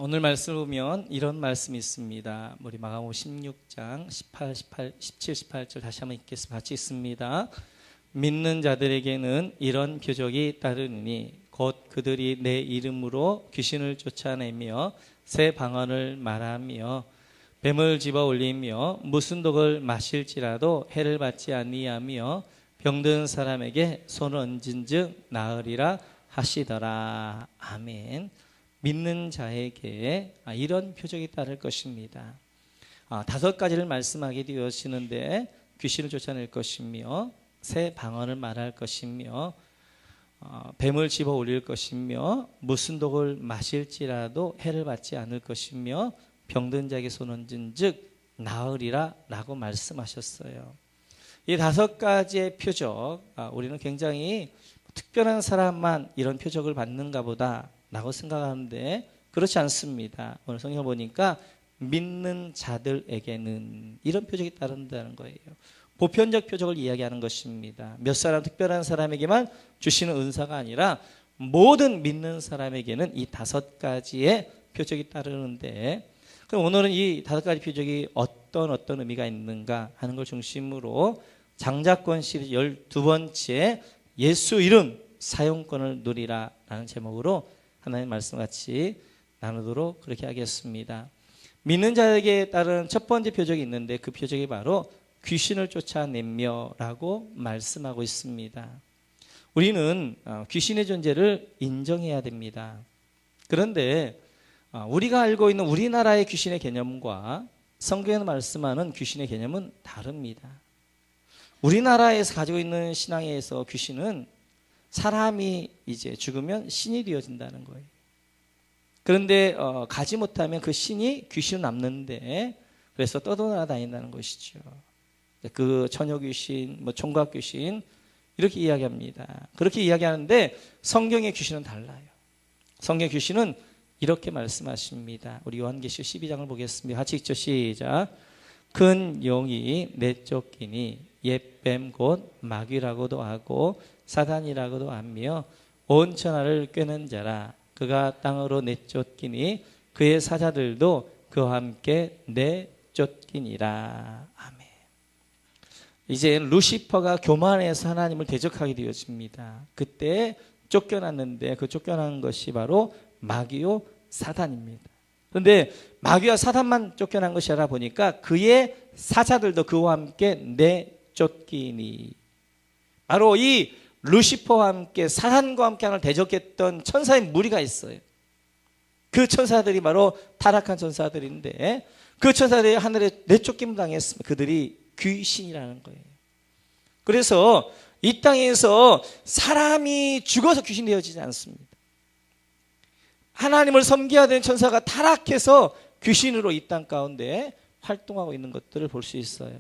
오늘 말씀을 보면 이런 말씀이 있습니다. 우리 마가복음 16장 17, 18절 다시 한번 읽겠습니다. 같이 읽습니다. 믿는 자들에게는 이런 표적이 따르니 곧 그들이 내 이름으로 귀신을 쫓아내며 새 방언을 말하며 뱀을 집어 올리며 무슨 독을 마실지라도 해를 받지 아니하며 병든 사람에게 손을 얹은즉 나으리라 하시더라. 아멘. 믿는 자에게 이런 표적이 따를 것입니다. 5가지를 말씀하게 되어지는데 귀신을 쫓아낼 것이며 새 방언을 말할 것이며 뱀을 집어 올릴 것이며 무슨 독을 마실지라도 해를 받지 않을 것이며 병든 자에게 손 얹은 즉 나으리라 라고 말씀하셨어요. 이 5가지의 표적, 우리는 굉장히 특별한 사람만 이런 표적을 받는가 보다 라고 생각하는데 그렇지 않습니다. 오늘 성경을 보니까 믿는 자들에게는 이런 표적이 따른다는 거예요. 보편적 표적을 이야기하는 것입니다. 몇 사람 특별한 사람에게만 주시는 은사가 아니라 모든 믿는 사람에게는 이 5가지의 표적이 따르는데, 그럼 오늘은 이 5가지 표적이 어떤 의미가 있는가 하는 걸 중심으로 장자권 시리즈 12번째 예수 이름 사용권을 누리라 라는 제목으로 하나님의 말씀 같이 나누도록 그렇게 하겠습니다. 믿는 자에게 따른 첫 번째 표적이 있는데 그 표적이 바로 귀신을 쫓아내며 라고 말씀하고 있습니다. 우리는 귀신의 존재를 인정해야 됩니다. 그런데 우리가 알고 있는 우리나라의 귀신의 개념과 성경에서 말씀하는 귀신의 개념은 다릅니다. 우리나라에서 가지고 있는 신앙에서 귀신은 사람이 이제 죽으면 신이 되어진다는 거예요. 그런데 가지 못하면 그 신이 귀신으로 남는데 그래서 떠돌아다닌다는 것이죠. 그 처녀 귀신, 총각 귀신 이렇게 이야기합니다. 그렇게 이야기하는데 성경의 귀신은 달라요. 성경 귀신은 이렇게 말씀하십니다. 우리 요한계시록 12장을 보겠습니다. 같이 읽죠. 시작. 큰 용이 내쫓기니 옛뱀 곧 마귀라고도 하고 사단이라고도 하며 온 천하를 꿰는 자라. 그가 땅으로 내쫓기니 그의 사자들도 그와 함께 내쫓기니라. 아멘. 이제 루시퍼가 교만해서 하나님을 대적하게 되어집니다. 그때 쫓겨났는데 그 쫓겨난 것이 바로 마귀요 사단입니다. 그런데 마귀와 사단만 쫓겨난 것이 아니라 보니까 그의 사자들도 그와 함께 내쫓기니, 바로 이 루시퍼와 함께 사단과 함께 하나님을 대적했던 천사의 무리가 있어요. 그 천사들이 바로 타락한 천사들인데 그 천사들이 하늘에 내쫓김을 당했습니다. 그들이 귀신이라는 거예요. 그래서 이 땅에서 사람이 죽어서 귀신이 되어지지 않습니다. 하나님을 섬겨야 되는 천사가 타락해서 귀신으로 이 땅 가운데 활동하고 있는 것들을 볼 수 있어요.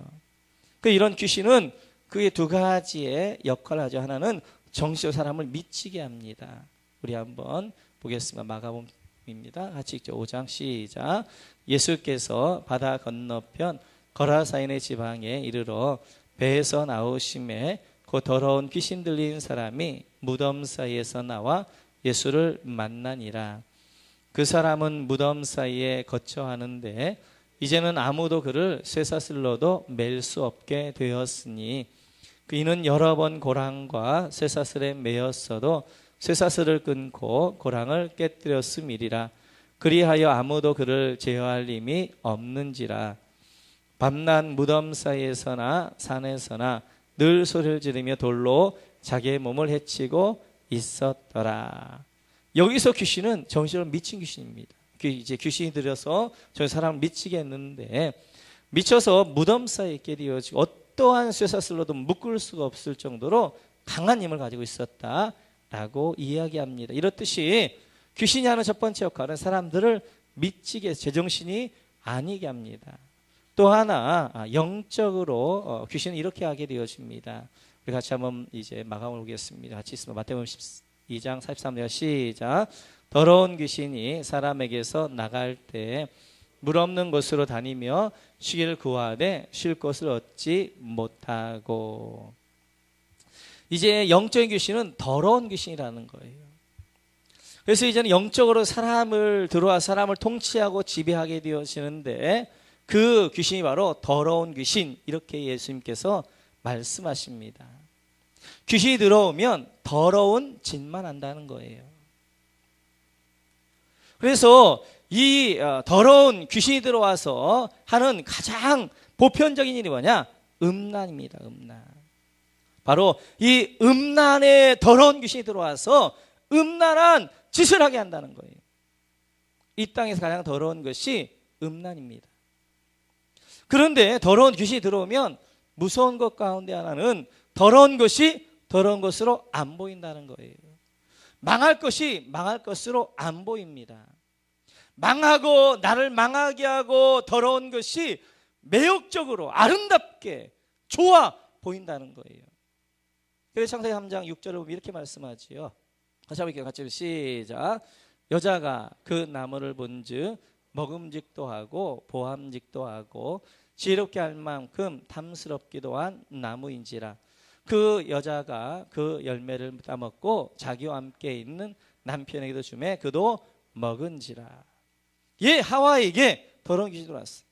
이런 귀신은 그의 2가지의 역할을 하죠. 하나는 정신으로 사람을 미치게 합니다. 우리 한번 보겠습니다. 마가복음입니다. 같이 읽죠. 5장 시작. 예수께서 바다 건너편 거라사인의 지방에 이르러 배에서 나오심에 그 더러운 귀신 들린 사람이 무덤 사이에서 나와 예수를 만나니라. 그 사람은 무덤 사이에 거처하는데 이제는 아무도 그를 쇠사슬로도 맬 수 없게 되었으니 이는 여러 번 고랑과 쇠사슬에 매였어도 쇠사슬을 끊고 고랑을 깨뜨렸음이리라. 그리하여 아무도 그를 제어할 힘이 없는지라. 밤낮 무덤 사이에서나 산에서나 늘 소리를 지르며 돌로 자기의 몸을 해치고 있었더라. 여기서 귀신은 정신으로 미친 귀신입니다. 이제 귀신이 들여서 저 사람을 미치게 했는데 미쳐서 무덤 사이에 있게 되어지고 어떠한 쇠사슬로도 묶을 수가 없을 정도로 강한 힘을 가지고 있었다라고 이야기합니다. 이렇듯이 귀신이 하는 첫 번째 역할은 사람들을 미치게 해서 제정신이 아니게 합니다. 또 하나 영적으로 귀신은 이렇게 하게 되어집니다. 우리 같이 한번 이제 마감을 보겠습니다. 같이 있으면 마태복음 12장 43절 시작. 더러운 귀신이 사람에게서 나갈 때 물 없는 곳으로 다니며 쉬기를 구하되 쉴 곳을 얻지 못하고. 이제 영적인 귀신은 더러운 귀신이라는 거예요. 그래서 이제는 영적으로 사람을 들어와 사람을 통치하고 지배하게 되어지는데 그 귀신이 바로 더러운 귀신, 이렇게 예수님께서 말씀하십니다. 귀신이 들어오면 더러운 짓만 한다는 거예요. 그래서 이 더러운 귀신이 들어와서 하는 가장 보편적인 일이 뭐냐? 음란입니다. 음란. 바로 이 음란의 더러운 귀신이 들어와서 음란한 짓을 하게 한다는 거예요. 이 땅에서 가장 더러운 것이 음란입니다. 그런데 더러운 귀신이 들어오면 무서운 것 가운데 하나는 더러운 것이 더러운 것으로 안 보인다는 거예요. 망할 것이 망할 것으로 안 보입니다. 망하고 나를 망하게 하고 더러운 것이 매혹적으로 아름답게 좋아 보인다는 거예요. 그래서 창세기 3장 6절을 보면 이렇게 말씀하지요. 다시 한번 같이 시작. 여자가 그 나무를 본즉 먹음직도 하고 보암직도 하고 지혜롭게 할 만큼 탐스럽기도 한 나무인지라. 그 여자가 그 열매를 따먹고 자기와 함께 있는 남편에게도 주매 그도 먹은지라. 예, 하와에게 더러운 귀신이 들어왔어요.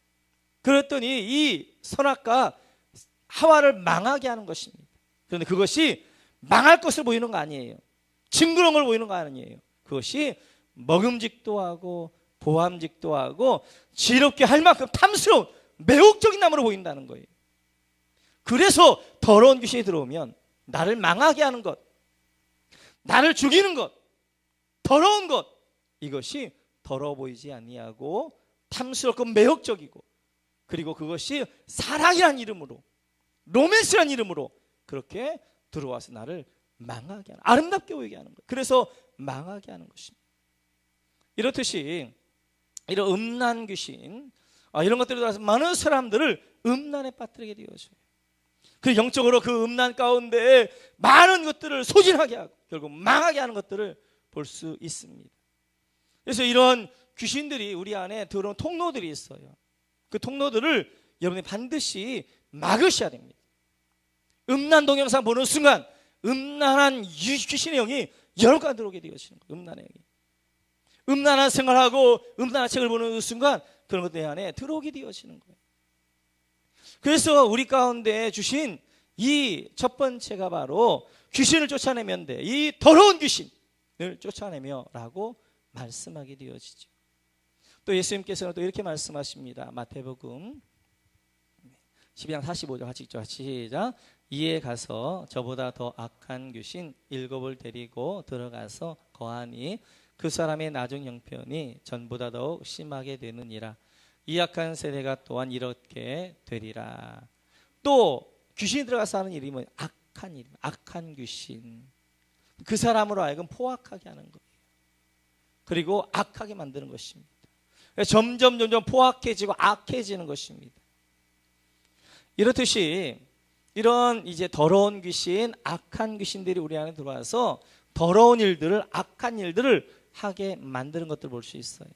그랬더니 이 선악과 하와를 망하게 하는 것입니다. 그런데 그것이 망할 것을 보이는 거 아니에요. 징그러운 걸 보이는 거 아니에요. 그것이 먹음직도 하고 보암직도 하고 지혜롭게 할 만큼 탐스러운 매혹적인 나무로 보인다는 거예요. 그래서 더러운 귀신이 들어오면 나를 망하게 하는 것, 나를 죽이는 것, 더러운 것, 이것이 더러워 보이지 아니하고 탐스럽고 매혹적이고, 그리고 그것이 사랑이란 이름으로, 로맨스란 이름으로 그렇게 들어와서 나를 망하게 하는, 아름답게 보이게 하는 거예요. 그래서 망하게 하는 것입니다. 이렇듯이 이런 음란 귀신, 이런 것들이 들어와서 많은 사람들을 음란에 빠뜨리게 되어져요. 그 영적으로 그 음란 가운데 많은 것들을 소진하게 하고 결국 망하게 하는 것들을 볼 수 있습니다. 그래서 이런 귀신들이 우리 안에 들어온 통로들이 있어요. 그 통로들을 여러분이 반드시 막으셔야 됩니다. 음란 동영상 보는 순간 음란한 귀신의 영이 여러분과 들어오게 되어지는 거예요. 음란의 영이. 음란한 생활하고 음란한 책을 보는 순간 그런 것들 안에 들어오게 되어지는 거예요. 그래서 우리 가운데 주신 이 첫 번째가 바로 귀신을 쫓아내면 돼. 이 더러운 귀신을 쫓아내며 라고 말씀하게 되어지죠. 또 예수님께서는 또 이렇게 말씀하십니다. 마태복음 12장 45절 같이 읽죠. 시작. 이에 가서 저보다 더 악한 귀신 7을 데리고 들어가서 거하니 그 사람의 나중 형편이 전보다 더욱 심하게 되느니라. 이 악한 세대가 또한 이렇게 되리라. 또 귀신이 들어가서 하는 일이 뭐예요? 악한 일, 악한 귀신. 그 사람으로 하여금 포악하게 하는 거예요. 그리고 악하게 만드는 것입니다. 점점 포악해지고 악해지는 것입니다. 이렇듯이 이런 이제 더러운 귀신, 악한 귀신들이 우리 안에 들어와서 더러운 일들을, 악한 일들을 하게 만드는 것들을 볼 수 있어요.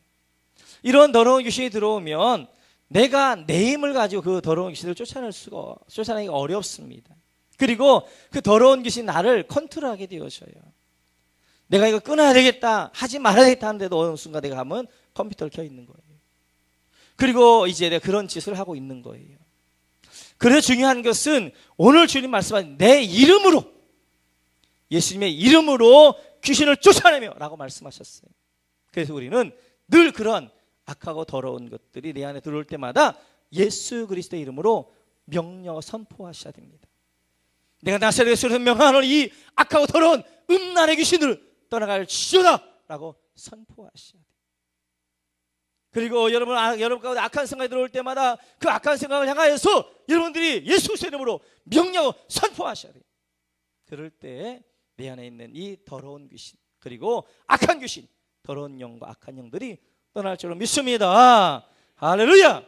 이런 더러운 귀신이 들어오면 내가 내 힘을 가지고 그 더러운 귀신을 쫓아내기 어렵습니다. 그리고 그 더러운 귀신이 나를 컨트롤하게 되어져요. 내가 이거 끊어야 되겠다, 하지 말아야 되겠다 하는데도 어느 순간 내가 하면 컴퓨터를 켜 있는 거예요. 그리고 이제 내가 그런 짓을 하고 있는 거예요. 그래서 중요한 것은 오늘 주님 말씀하신 내 이름으로, 예수님의 이름으로 귀신을 쫓아내며 라고 말씀하셨어요. 그래서 우리는 늘 그런 악하고 더러운 것들이 내 안에 들어올 때마다 예수 그리스도의 이름으로 명령 선포하셔야 됩니다. 내가 나사렛 예수를 명하는 이 악하고 더러운 음란의 귀신을 떠나갈지어다 라고 선포하셔야 돼요. 그리고 여러분 가운데 악한 생각이 들어올 때마다 그 악한 생각을 향하여서 여러분들이 예수 그리스도의 이름으로 명령하고 선포하셔야 돼요. 그럴 때 내 안에 있는 이 더러운 귀신, 그리고 악한 귀신, 더러운 영과 악한 영들이 떠날 줄로 믿습니다. 할렐루야.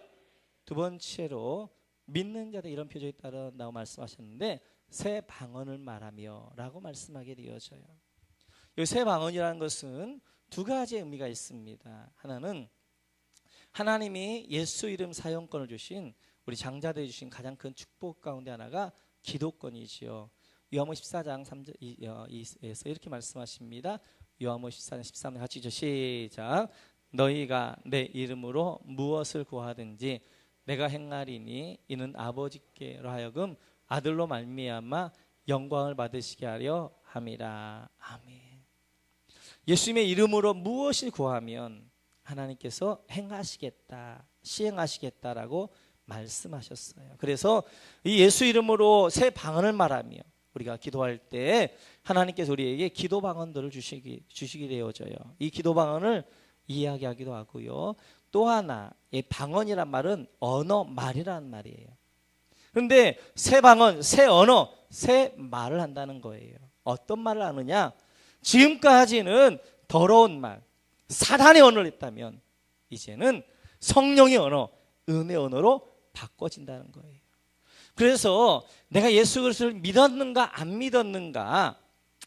두 번째로 믿는 자들 이런 표적이 따른다고 말씀하셨는데 새 방언을 말하며 라고 말씀하게 되어져요. 이 새 방언이라는 것은 두 가지의 의미가 있습니다. 하나는 하나님이 예수 이름 사용권을 주신 우리 장자들이 주신 가장 큰 축복 가운데 하나가 기도권이지요. 요한복음 14장 3절에서 이렇게 말씀하십니다. 요한복음 14장 13절 같이 읽죠. 시작. 너희가 내 이름으로 무엇을 구하든지 내가 행하리니 이는 아버지께로 하여금 아들로 말미암아 영광을 받으시게 하려 함이라. 아멘. 예수님의 이름으로 무엇을 구하면 하나님께서 행하시겠다, 시행하시겠다라고 말씀하셨어요. 그래서 이 예수 이름으로 새 방언을 말하며 우리가 기도할 때 하나님께서 우리에게 기도 방언들을 주시게 되어져요. 이 기도 방언을 이야기하기도 하고요. 또 하나, 이 방언이란 말은 언어, 말이라는 말이에요. 그런데 새 방언, 새 언어, 새 말을 한다는 거예요. 어떤 말을 하느냐? 지금까지는 더러운 말, 사단의 언어를 했다면 이제는 성령의 언어, 은혜의 언어로 바꿔진다는 거예요. 그래서 내가 예수 그리스도를 믿었는가 안 믿었는가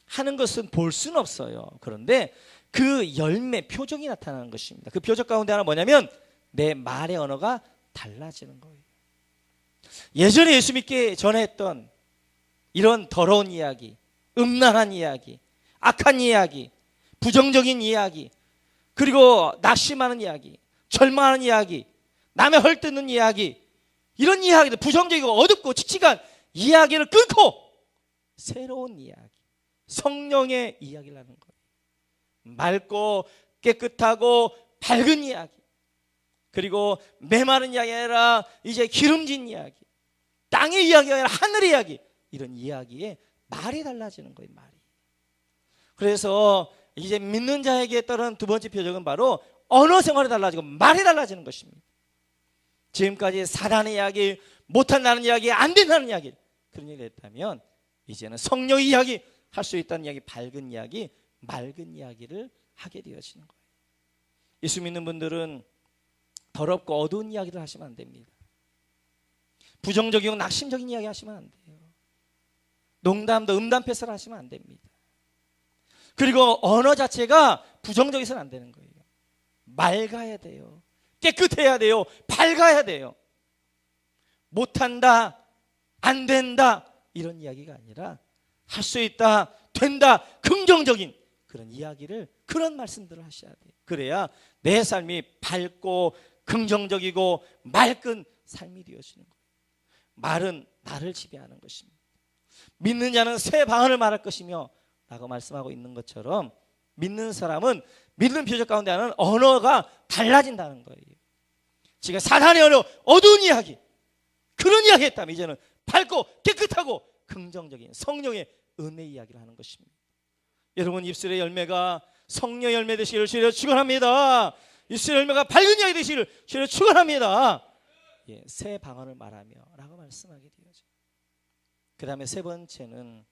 하는 것은 볼 수는 없어요. 그런데 그 열매, 표적이 나타나는 것입니다. 그 표적 가운데 하나 뭐냐면 내 말의 언어가 달라지는 거예요. 예전에 예수 믿기 전에 했던 이런 더러운 이야기, 음란한 이야기, 악한 이야기, 부정적인 이야기, 그리고 낙심하는 이야기, 절망하는 이야기, 남의 헐뜯는 이야기, 이런 이야기들, 부정적이고 어둡고 칙칙한 이야기를 끊고 새로운 이야기, 성령의 이야기를 하는 거예요. 맑고 깨끗하고 밝은 이야기, 그리고 메마른 이야기가 아니라 이제 기름진 이야기, 땅의 이야기가 아니라 하늘의 이야기, 이런 이야기에 말이 달라지는 거예요. 말이. 그래서 이제 믿는 자에게 따른 두 번째 표적은 바로 언어 생활이 달라지고 말이 달라지는 것입니다. 지금까지 사단의 이야기, 못한다는 이야기, 안 된다는 이야기, 그런 얘기를 했다면 이제는 성령의 이야기, 할 수 있다는 이야기, 밝은 이야기, 맑은 이야기를 하게 되어지는 거예요. 예수 믿는 분들은 더럽고 어두운 이야기를 하시면 안 됩니다. 부정적이고 낙심적인 이야기 하시면 안 돼요. 농담도 음담패스를 하시면 안 됩니다. 그리고 언어 자체가 부정적이서는 안 되는 거예요. 맑아야 돼요. 깨끗해야 돼요. 밝아야 돼요. 못한다, 안 된다, 이런 이야기가 아니라 할 수 있다, 된다, 긍정적인 그런 이야기를, 그런 말씀들을 하셔야 돼요. 그래야 내 삶이 밝고 긍정적이고 맑은 삶이 되어지는 거예요. 말은 나를 지배하는 것입니다. 믿는 자는 새 방언을 말할 것이며 라고 말씀하고 있는 것처럼 믿는 사람은 믿는 표적 가운데 하는 언어가 달라진다는 거예요. 지금 사단의 언어, 어두운 이야기, 그런 이야기 했다면 이제는 밝고 깨끗하고 긍정적인 성령의 은혜 이야기를 하는 것입니다. 여러분 입술의 열매가 성령의 열매 되시기를 주여 축원합니다. 입술의 열매가 밝은 이야기 되시기를 주여 축원합니다. 예, 새 방언을 말하며 라고 말씀하게 되어져. 그 다음에 세 번째는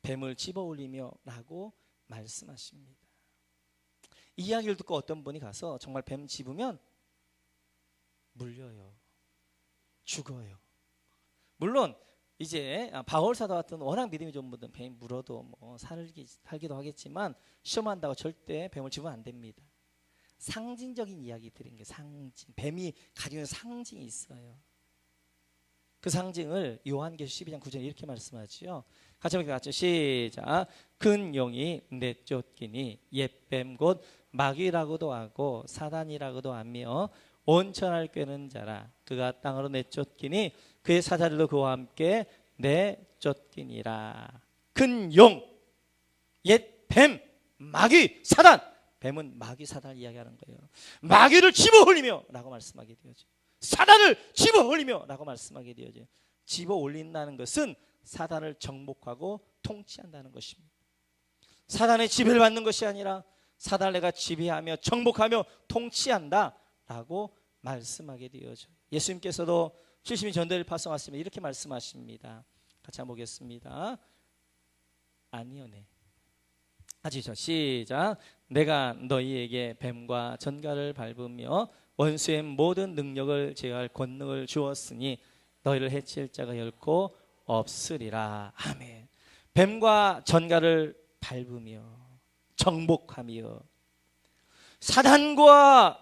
뱀을 집어 올리며 라고 말씀하십니다. 이 이야기를 듣고 어떤 분이 가서 정말 뱀 집으면 물려요. 죽어요. 물론 이제 바울 사도 같은 워낙 믿음이 좋은 분들은 뱀이 물어도 뭐 살기도 하겠지만 시험한다고 절대 뱀을 집으면 안 됩니다. 상징적인 이야기들인 게 상징. 뱀이 가지고 있는 상징이 있어요. 그 상징을 요한계시록 12장 9절에 이렇게 말씀하지요. 같이 한번 같이 시작. 큰 용이 내쫓기니 옛뱀 곧 마귀라고도 하고 사단이라고도 하며 온천을 꿰는 자라. 그가 땅으로 내쫓기니 그의 사자들도 그와 함께 내쫓기니라. 큰 용, 옛 뱀, 마귀, 사단. 뱀은 마귀, 사단을 이야기하는 거예요. 마귀를 집어올리며 라고 말씀하게 되어져. 사단을 집어올리며 라고 말씀하게 되어져. 집어올린다는 것은 사단을 정복하고 통치한다는 것입니다. 사단의 지배를 받는 것이 아니라 사단을 내가 지배하며 정복하며 통치한다 라고 말씀하게 되어져. 예수님께서도 70인 전도를 파송하시면 이렇게 말씀하십니다. 같이 한번 보겠습니다. 아니오네. 아시죠? 시작. 내가 너희에게 뱀과 전갈을 밟으며 원수의 모든 능력을 제어할 권능을 주었으니 너희를 해칠 자가 결코 없으리라. 아멘. 뱀과 전갈을 밟으며 정복하며 사단과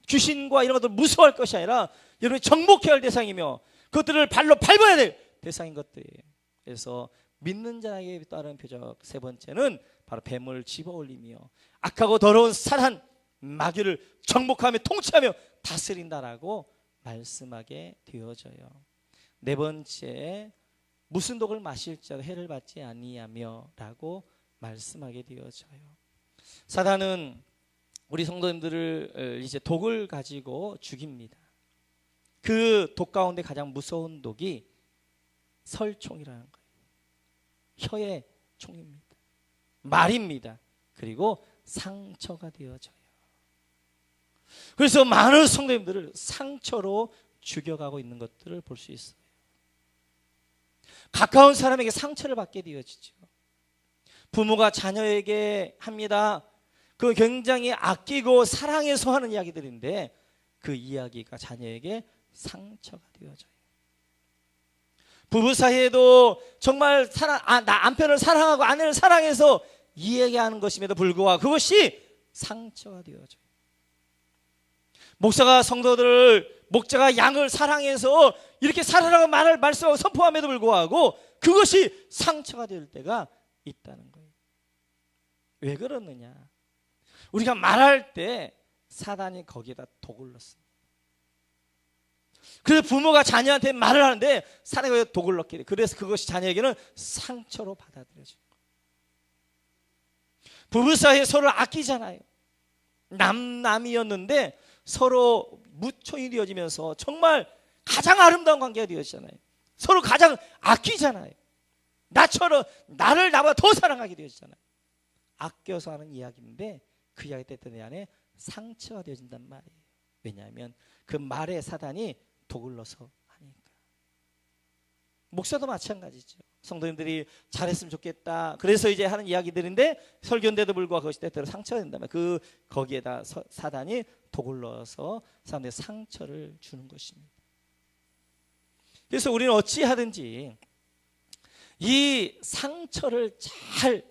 귀신과 이런 것들 무서워할 것이 아니라 여러분이 정복해야 할 대상이며 그것들을 발로 밟아야 될 대상인 것들이에요. 그래서 믿는 자에게 따른 표적 세 번째는 바로 뱀을 집어올리며 악하고 더러운 사단 마귀를 정복하며 통치하며 다스린다라고 말씀하게 되어져요. 네 번째, 무슨 독을 마실지라도 해를 받지 아니하며라고 말씀하게 되어져요. 사단은 우리 성도님들을 이제 독을 가지고 죽입니다. 그 독 가운데 가장 무서운 독이 설총이라는 거예요. 혀의 총입니다. 말입니다. 그리고 상처가 되어져요. 그래서 많은 성도님들을 상처로 죽여가고 있는 것들을 볼 수 있어요. 가까운 사람에게 상처를 받게 되어지죠. 부모가 자녀에게 합니다. 그 굉장히 아끼고 사랑해서 하는 이야기들인데 그 이야기가 자녀에게 상처가 되어져요. 부부 사이에도 정말 남편을 사랑하고 아내를 사랑해서 이야기하는 것임에도 불구하고 그것이 상처가 되어져요. 목자가 양을 사랑해서 이렇게 살아라고 말씀하고 선포함에도 불구하고 그것이 상처가 될 때가 있다는 거예요. 왜 그러느냐? 우리가 말할 때 사단이 거기에다 독을 넣습니다. 그래서 부모가 자녀한테 말을 하는데 사단이 거기에 독을 넣게 돼요. 그래서 그것이 자녀에게는 상처로 받아들여져요. 부부 사이에 서로 아끼잖아요. 남이었는데 서로 무촌이 되어지면서 정말 가장 아름다운 관계가 되어지잖아요. 서로 가장 아끼잖아요. 나를 나보다 더 사랑하게 되어지잖아요. 아껴서 하는 이야기인데 그 이야기 때문에 내 안에 상처가 되어진단 말이에요. 왜냐하면 그 말에 사단이 독을 넣어서 하니까. 목사도 마찬가지죠. 성도님들이 잘했으면 좋겠다. 그래서 이제 하는 이야기들인데 설교인데도 불구하고 그것이 때때로 상처가 된다면 거기에다 사단이 독을 넣어서 사람들의 상처를 주는 것입니다. 그래서 우리는 어찌하든지 이 상처를 잘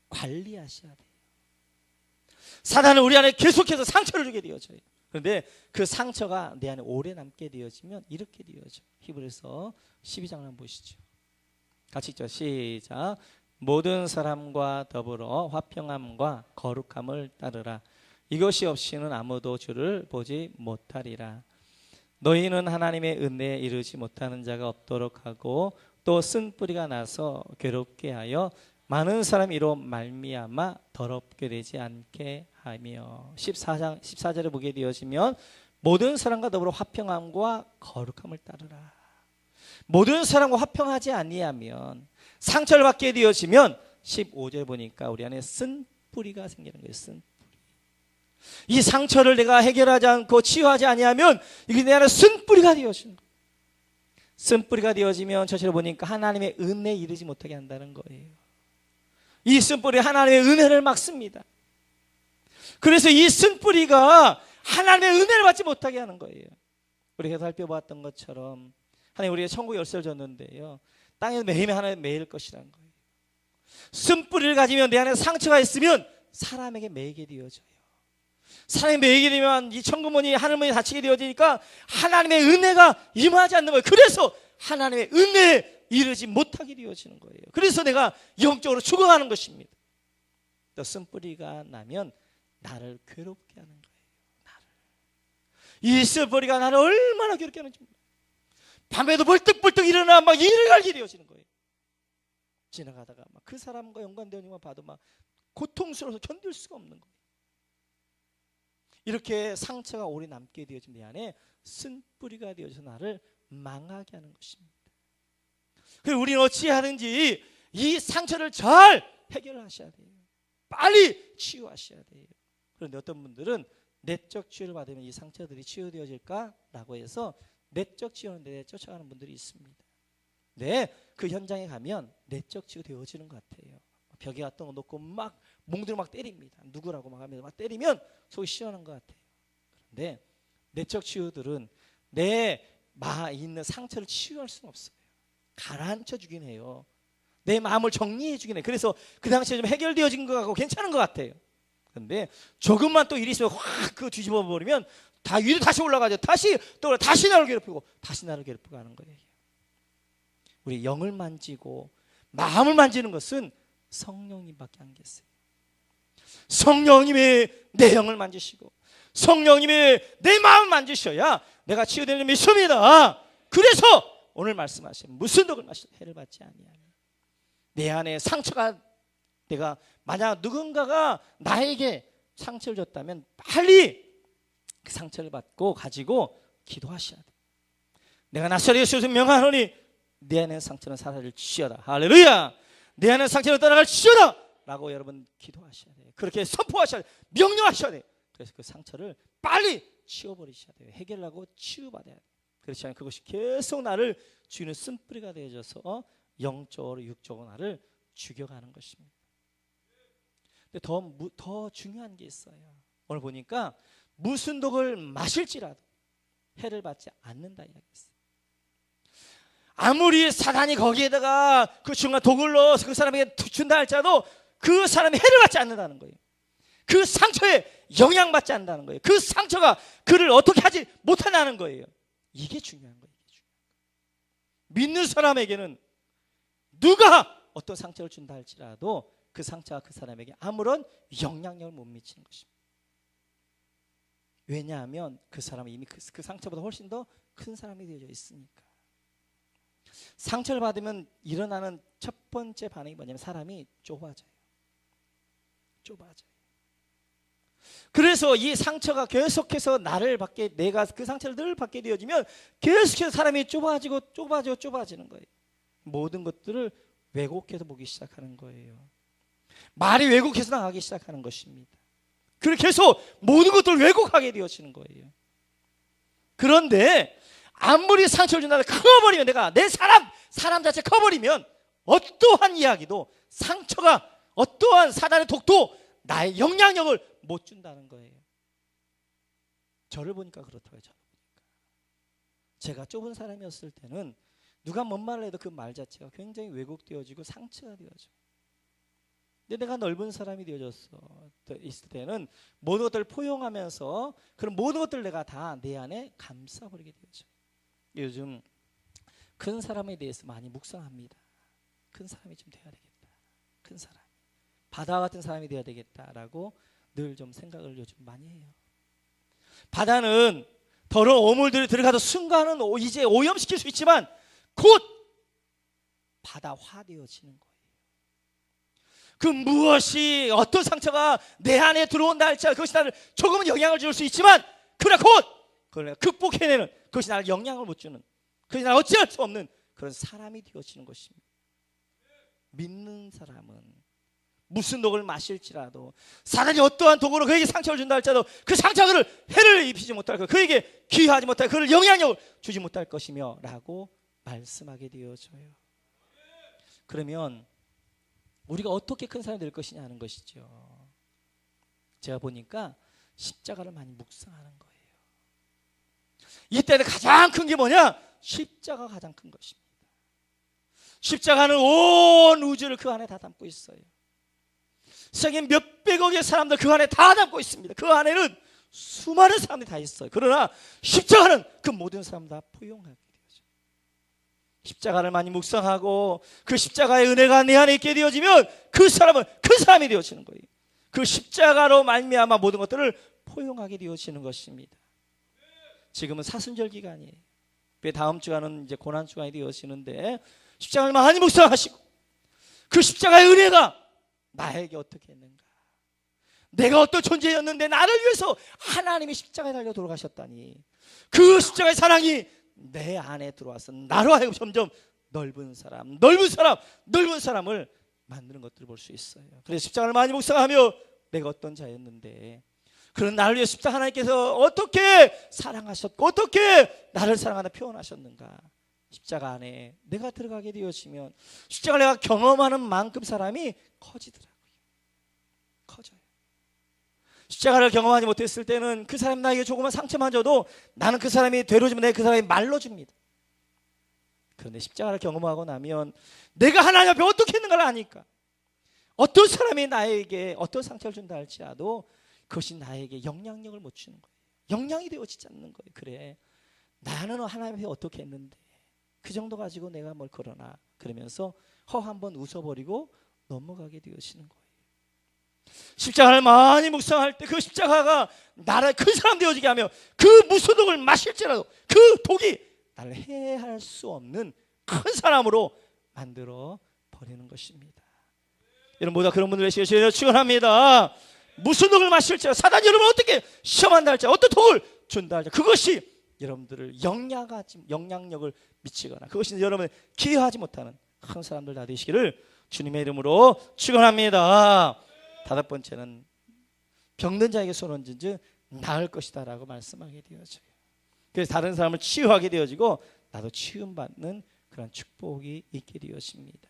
관리하셔야 돼요. 사단은 우리 안에 계속해서 상처를 주게 되어져요. 그런데 그 상처가 내 안에 오래 남게 되어지면 이렇게 되어져. 히브리서 12장을 한번 보시죠. 같이 읽죠. 시작. 모든 사람과 더불어 화평함과 거룩함을 따르라. 이것이 없이는 아무도 주를 보지 못하리라. 너희는 하나님의 은혜에 이르지 못하는 자가 없도록 하고 또 쓴뿌리가 나서 괴롭게 하여 많은 사람이 이로 말미암아 더럽게 되지 않게 하며. 14절에 보게 되어지면 모든 사람과 더불어 화평함과 거룩함을 따르라. 모든 사람과 화평하지 아니하면 상처를 받게 되어지면 15절 보니까 우리 안에 쓴뿌리가 생기는 거예요. 쓴뿌리. 이 상처를 내가 해결하지 않고 치유하지 아니하면 이게 내 안에 쓴뿌리가 되어지는 거예요. 쓴뿌리가 되어지면 저절로 보니까 하나님의 은혜에 이르지 못하게 한다는 거예요. 이 쓴뿌리 하나님의 은혜를 막습니다. 그래서 이 쓴뿌리가 하나님의 은혜를 받지 못하게 하는 거예요. 우리가 살펴보았던 것처럼 하나님 우리가 천국 열쇠를 줬는데요, 땅에서 매일매일 하나님 매일 것이라는 거예요. 쓴뿌리를 가지면 내 안에 상처가 있으면 사람에게 매이게 되어져요. 사람이 매이게 되면 이 천국문이 하늘문이 닫히게 되어지니까 하나님의 은혜가 임하지 않는 거예요. 그래서 하나님의 은혜에 이르지 못하게 되어지는 거예요. 그래서 내가 영적으로 죽어가는 것입니다. 또 쓴뿌리가 나면 나를 괴롭게 하는 거예요. 이 쓴뿌리가 나를 얼마나 괴롭게 하는지 몰라요. 밤에도 벌떡벌떡 일어나 막 일을 갈게 되어지는 거예요. 지나가다가 막 그 사람과 연관되는 것만 봐도 막 고통스러워서 견딜 수가 없는 거예요. 이렇게 상처가 오래 남게 되어진 내 안에 쓴뿌리가 되어서 나를 망하게 하는 것입니다. 그래서 우리는 어찌하든지 이 상처를 잘 해결하셔야 돼요. 빨리 치유하셔야 돼요. 그런데 어떤 분들은 내적 치유를 받으면 이 상처들이 치유되어질까라고 해서 내적 치유하는데 쫓아가는 분들이 있습니다. 네, 그 현장에 가면 내적 치유 되어지는 것 같아요. 벽에 갔던 거 놓고 막 몽둥이로 막 때립니다. 누구라고 막 하면서 막 때리면 속이 시원한 것 같아요. 그런데 내적 치유들은 내 마음에 있는 상처를 치유할 수는 없어요. 가라앉혀 주긴 해요. 내 마음을 정리해 주긴 해요. 그래서 그 당시에 좀 해결되어진 것 같고 괜찮은 것 같아요. 그런데 조금만 또 일이 있으면 확 그거 뒤집어 버리면 다 위로 다시 올라가죠. 다시 나를 괴롭히고 다시 나를 괴롭히고 하는 거예요. 우리 영을 만지고 마음을 만지는 것은 성령님밖에 안 계세요. 성령님이 내 영을 만지시고 성령님이 내 마음을 만지셔야 내가 치유되는 줄 믿습니다. 그래서 오늘 말씀하신 무슨 독을 마시고 해를 받지 아니하며, 내 안에 상처가, 내가 만약 누군가가 나에게 상처를 줬다면 빨리 그 상처를 받고 가지고 기도하셔야 돼요. 내가 나사렛 예수를 명하노니 내 안에 상처는 사라질지어다. 할렐루야. 내 안에 상처는 떠나갈지어다 라고 여러분 기도하셔야 돼요. 그렇게 선포하셔야 돼요. 명령하셔야 돼요. 그래서 그 상처를 빨리 치워버리셔야 돼요. 해결하고 치유받아야 돼요. 그렇지 않으면 그것이 계속 나를 죽이는 쓴뿌리가 되어져서 영적으로 육적으로 나를 죽여가는 것입니다. 근데 더 중요한 게 있어요. 오늘 보니까 무슨 독을 마실지라도 해를 받지 않는다 이야기했어요. 아무리 사단이 거기에다가 그 중간 독을 넣어서 그 사람에게 준다 할지라도 그 사람이 해를 받지 않는다는 거예요. 그 상처에 영향받지 않는다는 거예요. 그 상처가 그를 어떻게 하지 못한다는 거예요. 이게 중요한 거예요. 믿는 사람에게는 누가 어떤 상처를 준다 할지라도 그 상처가 그 사람에게 아무런 영향력을 못 미치는 것입니다. 왜냐하면 그 사람은 이미 그 상처보다 훨씬 더 큰 사람이 되어져 있으니까. 상처를 받으면 일어나는 첫 번째 반응이 뭐냐면 사람이 좁아져요. 그래서 이 상처가 계속해서 나를 받게, 내가 그 상처를 늘 받게 되어지면 계속해서 사람이 좁아지는 거예요. 모든 것들을 왜곡해서 보기 시작하는 거예요. 말이 왜곡해서 나가기 시작하는 것입니다. 그렇게 해서 모든 것들을 왜곡하게 되어지는 거예요. 그런데 아무리 상처를 준다고 커버리면, 내가 내 사람 자체 커버리면 어떠한 이야기도, 상처가 어떠한 사단의 독도 나의 영향력을 못 준다는 거예요. 저를 보니까 그렇다고요. 제가 좁은 사람이었을 때는 누가 뭔 말을 해도 그 말 자체가 굉장히 왜곡되어지고 상처가 되어져. 근데 내가 넓은 사람이 되어졌어 있을 때는 모든 것들을 포용하면서 그런 모든 것들을 내가 다 내 안에 감싸버리게 되어져. 요즘 큰 사람에 대해서 많이 묵상합니다. 큰 사람이 좀 돼야 되겠다. 큰 사람, 바다와 같은 사람이 돼야 되겠다라고 늘 좀 생각을 요즘 많이 해요. 바다는 더러운 오물들이 들어가서 순간은 이제 오염시킬 수 있지만 곧 바다화되어지는 거예요. 그 무엇이, 어떤 상처가 내 안에 들어온다 할지라도 그것이 나를 조금은 영향을 줄 수 있지만 그러나 곧 그걸 내가 극복해내는, 그것이 나를 영향을 못 주는, 그것이 나를 어찌할 수 없는 그런 사람이 되어지는 것입니다. 믿는 사람은 무슨 독을 마실지라도, 사단이 어떠한 독으로 그에게 상처를 준다 할지라도 그 상처가 그를 해를 입히지 못할 것, 그에게 기여하지 못할, 그를 영향력을 주지 못할 것이며 라고 말씀하게 되어져요. 그러면 우리가 어떻게 큰 사람이 될 것이냐 하는 것이죠. 제가 보니까 십자가를 많이 묵상하는 거예요. 이때는 가장 큰 게 뭐냐? 십자가가 가장 큰 것입니다. 십자가는 온 우주를 그 안에 다 담고 있어요. 세계 몇백억의 사람들 그 안에 다 담고 있습니다. 그 안에는 수많은 사람들이 다 있어요. 그러나 십자가는 그 모든 사람 다 포용하게 되어져요. 십자가를 많이 묵상하고 그 십자가의 은혜가 내 안에 있게 되어지면 그 사람은 큰 사람이 되어지는 거예요. 그 십자가로 말미암아 모든 것들을 포용하게 되어지는 것입니다. 지금은 사순절 기간이에요. 다음 주간은 이제 고난 주간이 되어지는데 십자가를 많이 묵상하시고 그 십자가의 은혜가 나에게 어떻게 했는가, 내가 어떤 존재였는데 나를 위해서 하나님이 십자가에 달려 돌아가셨다니, 그 십자가의 사랑이 내 안에 들어와서 나로 하여금 점점 넓은 사람을 만드는 것들을 볼 수 있어요. 그래서 십자가를 많이 묵상하며 내가 어떤 자였는데 그런 나를 위해 십자가 하나님께서 어떻게 사랑하셨고 어떻게 나를 사랑하다 표현하셨는가, 십자가 안에 내가 들어가게 되어지면 십자가를 내가 경험하는 만큼 사람이 커져요. 십자가를 경험하지 못했을 때는 그 사람이 나에게 조그만 상처만 줘도 나는 그 사람이 되로지면 내가 그 사람이 말로 줍니다. 그런데 십자가를 경험하고 나면 내가 하나님 앞에 어떻게 했는가를 아니까 어떤 사람이 나에게 어떤 상처를 준다 할지라도 그것이 나에게 영향력을 못 주는 거예요. 영향이 되어지지 않는 거예요. 그래, 나는 하나님 앞에 어떻게 했는데 그 정도 가지고 내가 뭘 그러나, 그러면서 한번 웃어버리고 넘어가게 되어지는 거예요. 십자가를 많이 묵상할 때 그 십자가가 나를 큰 사람 되어지게 하며 그 무슨 독을 마실지라도 그 독이 나를 해할 수 없는 큰 사람으로 만들어 버리는 것입니다. 여러분 모두 그런 분들 되시기를 축원합니다. 무슨 독을 마실지 사단이 여러분 어떻게 시험한다 할지 어떤 독을 준다 할지 그것이 여러분들을 영향력을 미치거나 그것이 여러분을 기여하지 못하는 큰 사람들 다 되시기를 주님의 이름으로 축원합니다. 다섯 번째는 병든 자에게 손 얹은 즉 나을 것이다 라고 말씀하게 되어져요. 그래서 다른 사람을 치유하게 되어지고 나도 치유받는 그런 축복이 있게 되어집니다.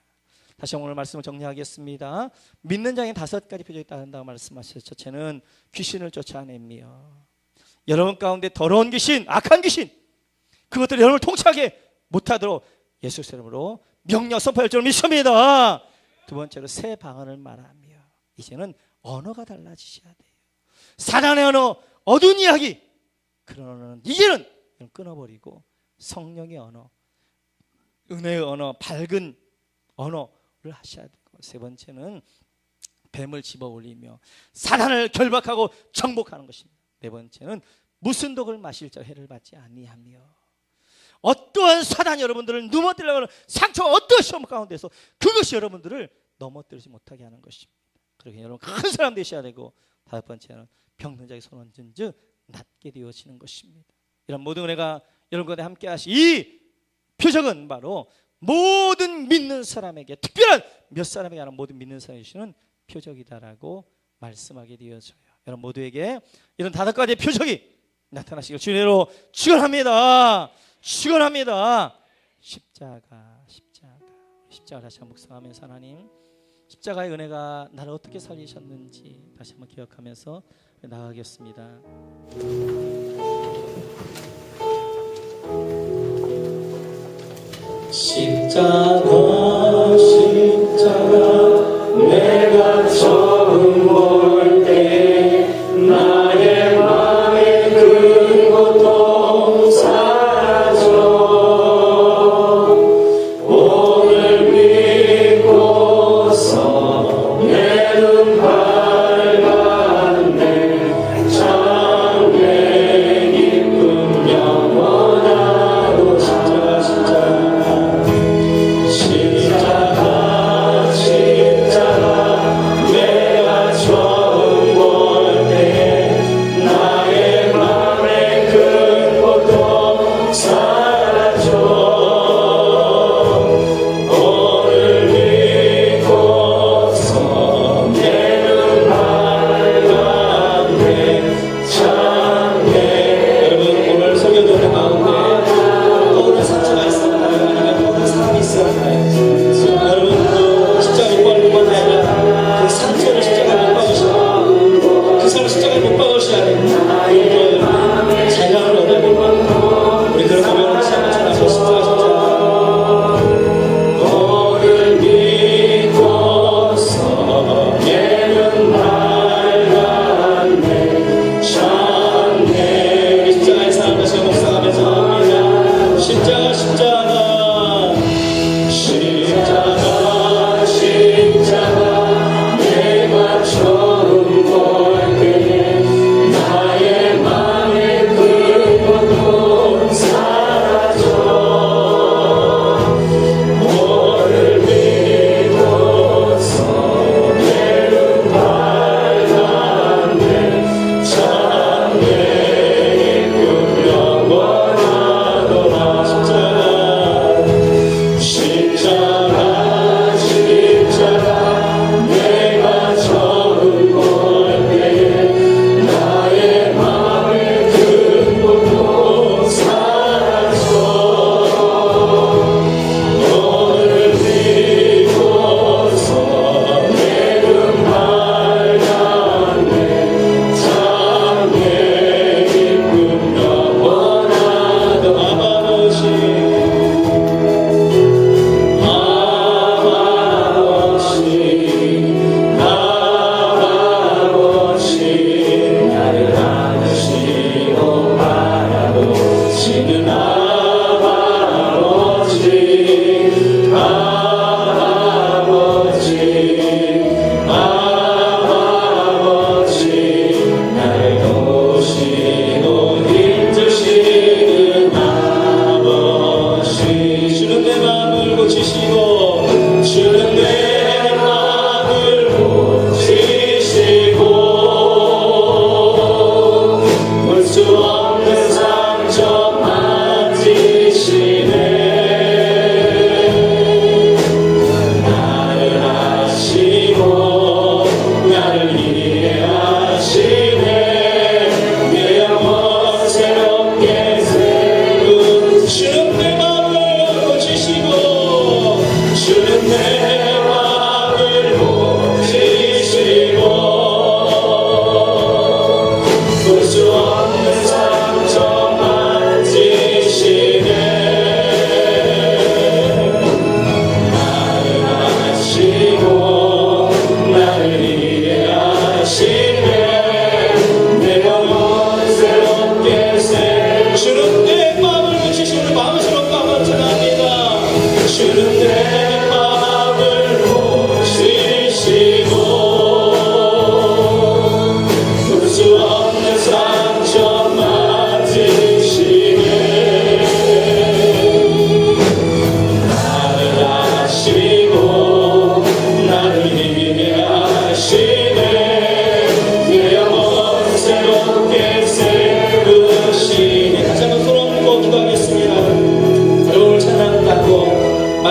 다시 오늘 말씀을 정리하겠습니다. 믿는 자에게 다섯 가지 표적이 따른다고 말씀하셨죠. 첫째는 귀신을 쫓아내며 여러분 가운데 더러운 귀신, 악한 귀신 그것들이 여러분을 통치하게 못하도록 예수 이름으로 명령 선포할 줄 믿습니다. 두 번째로 새 방언을 말하며 이제는 언어가 달라지셔야 돼요. 사단의 언어, 어두운 이야기 그런 언어는 이제는 끊어버리고 성령의 언어, 은혜의 언어, 밝은 언어를 하셔야 되고 세 번째는 뱀을 집어올리며 사단을 결박하고 정복하는 것입니다. 네 번째는 무슨 독을 마실 자 해를 받지 아니하며 어떠한 사단이 여러분들을 넘어뜨리려고 하는 상처와 어떠한 시험 가운데서 그것이 여러분들을 넘어뜨리지 못하게 하는 것입니다. 그러게 여러분 큰 사람 되셔야 되고 다섯 번째는 병든 자에게 손 얹은 즉 낫게 되어지는 것입니다. 이런 모든 은혜가 여러분 가운데 함께 하시 이 표적은 바로 모든 믿는 사람에게 특별한 몇 사람에게 하는 모든 믿는 사람이 주시는 표적이다라고 말씀하게 되어져요. 여러분 모두에게 이런 다섯 가지의 표적이 나타나시길 주님으로 축원합니다. 축원합니다. 십자가 다시 한번 묵상하면서 하나님 십자가의 은혜가 나를 어떻게 살리셨는지 다시 한번 기억하면서 나가겠습니다. 십자가 내가 처음 볼 때 나의 마음의 그 고통 사라져 오늘 믿고서 내 눈 밝았네 장래 기쁨 영원하고 십자가 내가 처음 볼 때 나의 맘의 큰 고통 사라져 오늘 믿고서 내 눈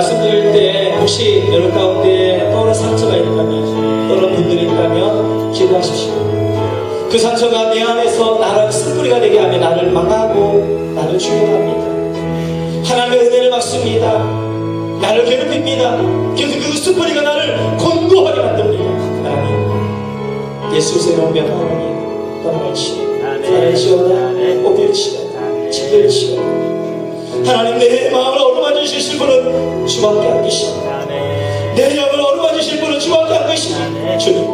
말씀드릴 때 혹시 여러분 가운데 떠오른 상처가 있다면, 떠오른 분들이 있다면 기도하십시오. 그 상처가 내 안에서 나를 쓴뿌리가 되게 하며 나를 망하고 나를 죽여갑니다. 하나님의 은혜를 막습니다. 나를 괴롭힙니다. 그래서 그 쓴뿌리가 나를 곤고하게 만듭니다. 하나님, 예수의 명명 하나님 떠나갈지어다. 살을지어다. 옥일지어다. 지킬지어다. 하나님, 내 마음을 어루만지실 분은 주밖에 안 계십니다. 내 영을 어루만지실 분은 주밖에 안 계십니다. 주님,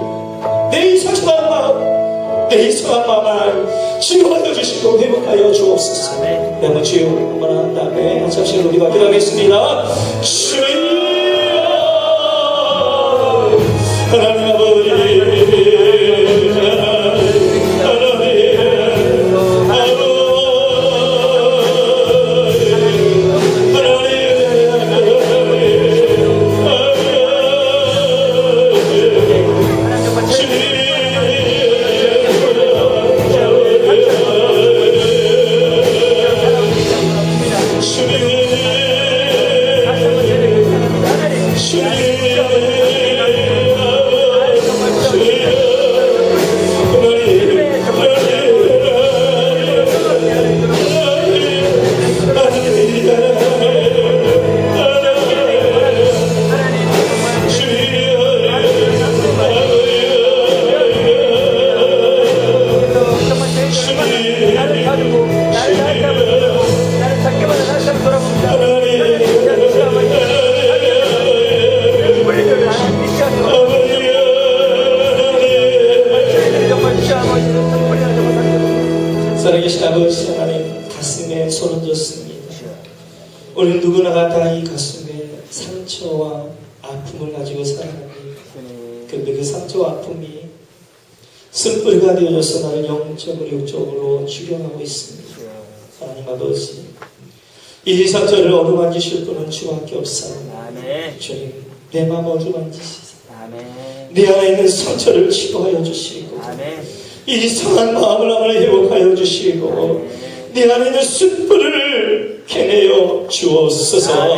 내 이 상처한 마음, 내 이상한 마음을 치유하여 주시고 회복하여 주옵소서. 내가 주여 한번 한 다음에 잠시 우리가 기도하겠습니다. 주여, 하나님 아버지, 살아계신 아버지 하나님, 가슴에 손을 얹었습니다. 우리 누구나가 다 이 가슴에 상처와 아픔을 가지고 살아갑니다. 그런데 그 상처와 아픔이 쓴뿌리가 되어져서 나를 영적으로 육적으로 죽여가고 있습니다. 하나님 아버지, 이 상처를 어루만지실 분은 주밖에 없사오나 주님, 내 마음 어루만지시사 내 안에 있는 상처를 치료하여 주시고 이 상한 마음을 하나님 회복하여 주시고 내 안에 있는 쓴뿌리를 캐내어 주옵소서.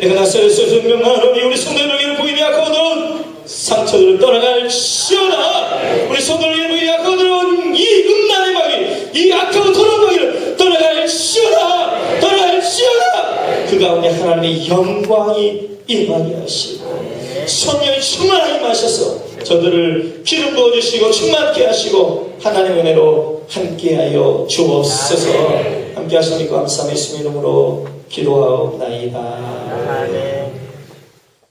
내가 나사렛에서 분명하노니 우리 성도들에게 부인이 약하거든 상처들을 떠나갈지어다. 우리 성도들에게 부인이 약하거든 이 음란의 마귀, 이 악하고 더러운 마귀를 떠나갈지어다. 떠나갈지어다. 그 가운데 하나님의 영광이 임하게 하시고 성령이 충만하게 마셔서 저들을 기름 부어주시고 충만케 하시고 하나님의 은혜로 함께하여 주옵소서. 함께 하시니 감사함의 예수님의 이름으로 기도하옵나이다.